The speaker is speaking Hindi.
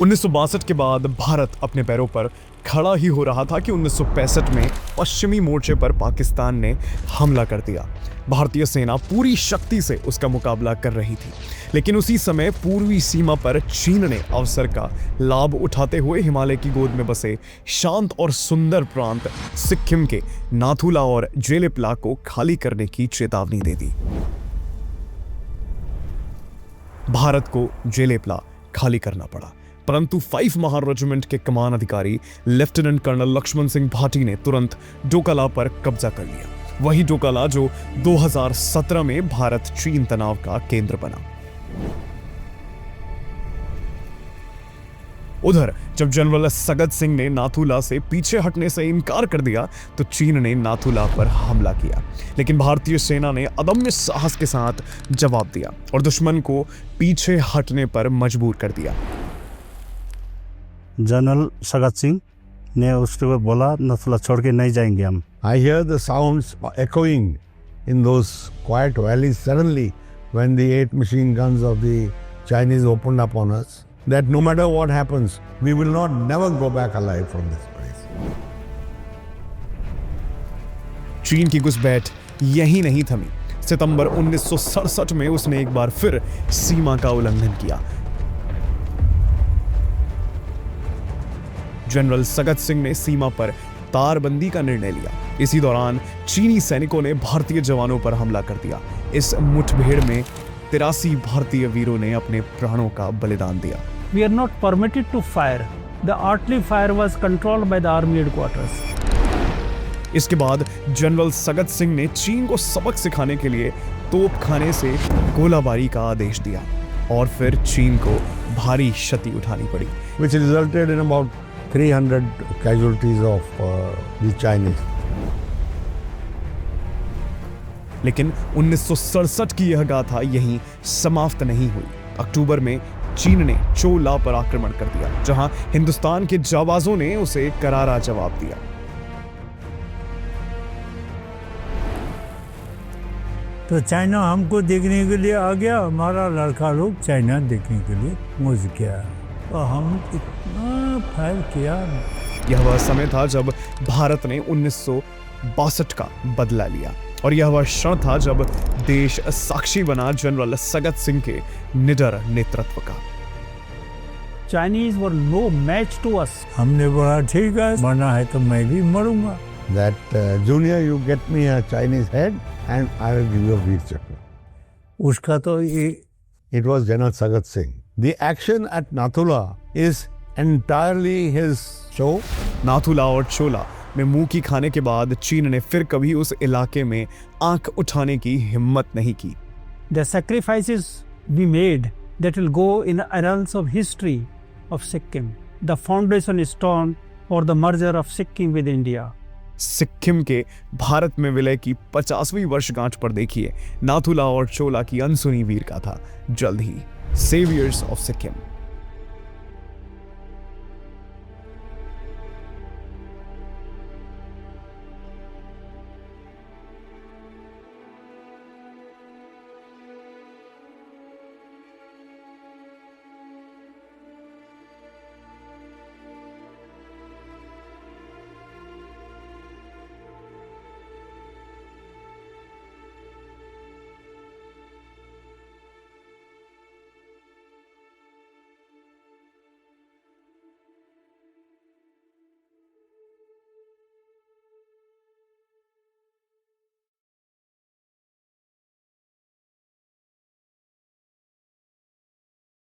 1962 के बाद भारत अपने पैरों पर खड़ा ही हो रहा था कि 1965 में पश्चिमी मोर्चे पर पाकिस्तान ने हमला कर दिया। भारतीय सेना पूरी शक्ति से उसका मुकाबला कर रही थी, लेकिन उसी समय पूर्वी सीमा पर चीन ने अवसर का लाभ उठाते हुए हिमालय की गोद में बसे शांत और सुंदर प्रांत सिक्किम के नाथुला और जेलेपला को खाली करने की चेतावनी दे दी। भारत को जेलेपला खाली करना पड़ा, परंतु 5 महार रेजिमेंट के कमान अधिकारी लेफ्टिनेंट कर्नल लक्ष्मण सिंह भाटी ने तुरंत डोकाला पर कब्जा कर लिया। वही डोकाला जो 2017 में भारत चीन तनाव का केंद्र बना। उधर जब जनरल सगत सिंह ने नाथुला से पीछे हटने से इनकार कर दिया तो चीन ने नाथुला पर हमला किया, लेकिन भारतीय सेना ने अदम्य साहस के साथ जवाब दिया और दुश्मन को पीछे हटने पर मजबूर कर दिया। जनरल सगत सिंह ने उसको बोला नाथुला छोड़ के नहीं जाएंगे हम। I hear the sounds echoing in those quiet valleys suddenly when the 8 machine guns of the Chinese opened up on us, that no matter what happens, we will not never go back alive from this place. चीन की घुसपैठ यही नहीं थमी। सितंबर 1967 में उसने एक बार फिर सीमा का उल्लंघन किया। जनरल सगत सिंह ने सीमा पर तारबंदी का निर्णय लिया। इसी दौरान चीनी सैनिकों ने भारतीय जवानों पर हमला कर दिया। इस मुठभेड़ में 83 भारतीय वीरों ने अपने प्राणों का बलिदान दिया। We are not permitted to fire. The artillery fire was controlled by the army headquarters. इसके बाद जनरल सगत सिंह ने चीन को सबक सिखाने के लिए तोपखाने से गोलाबारी का आदेश दिया और फिर चीन को भारी क्षति उठानी पड़ी, which resulted in about 300 casualties of the Chinese. लेकिन 1967 की यह गाथा यहीं समाप्त नहीं हुई। अक्टूबर में चीन ने चोला पर आक्रमण कर दिया, जहां हिंदुस्तान के जाबाजों ने उसे करारा जवाब दिया। तो चाइना हमको देखने के लिए आ गया, हमारा लड़का लोग चाइना देखने के लिए मुझ गया, तो हम इतना फायर किया। यह वह समय था जब भारत ने 1962 का बदला लिया और यह वह क्षण था जब देश साक्षी बना जनरल सगत सिंह के निडर नेतृत्व का। Chinese were no match to us. हमने बोला ठीक है, मरना है तो मैं भी मरूंगा। That junior, you get me a Chinese head and I will give you a Veer Chakra. उसका तो ये It was General Sagat Singh. The action at Nathula is entirely his show. Nathula और चोला में मुंह की खाने के बाद चीन ने फिर कभी उस इलाके में आंख उठाने की हिम्मत नहीं की। The sacrifices we made that will go in annals of history of Sikkim. The foundation stone for the merger of Sikkim with India. Sikkim के भारत में विलय की 50वीं वर्षगांठ पर देखिए नाथुला और चोला की अनसुनी वीर गाथा जल्द ही। Saviours of Sikkim.